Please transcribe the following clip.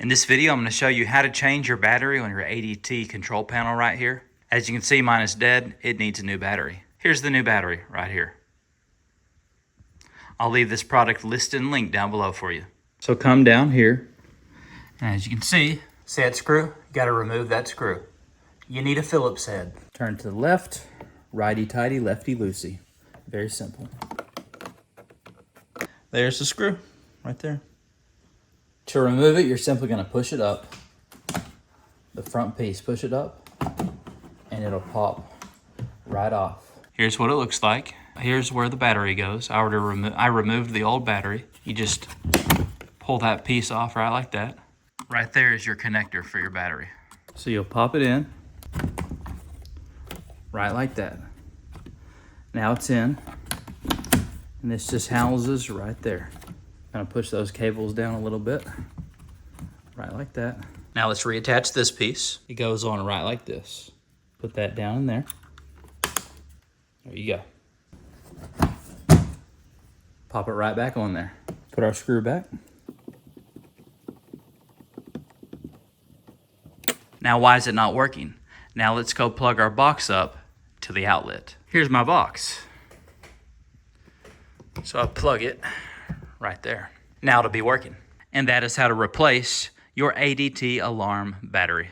In this video, I'm going to show you how to change your battery on your ADT control panel right here. As you can see, mine is dead. It needs a new battery. Here's the new battery right here. I'll leave this product listed and linked down below for you. So come down here, and as you can see that screw, you got to remove that screw. You need a Phillips head. Turn to the left, righty-tighty, lefty-loosey. Very simple. There's the screw right there. To remove it, you're simply going to push it up. The front piece, push it up, and it'll pop right off. Here's what it looks like. Here's where the battery goes. I removed the old battery. You just pull that piece off right like that. Right there is your connector for your battery. So you'll pop it in, right like that. Now it's in, and this just houses right there. Gonna push those cables down a little bit, right like that. Now let's reattach this piece. It goes on right like this. Put that down in there. There you go. Pop it right back on there. Put our screw back. Now why is it not working? Now let's go plug our box up to the outlet. Here's my box. So I plug it right there. Now it'll be working. And that is how to replace your ADT alarm battery.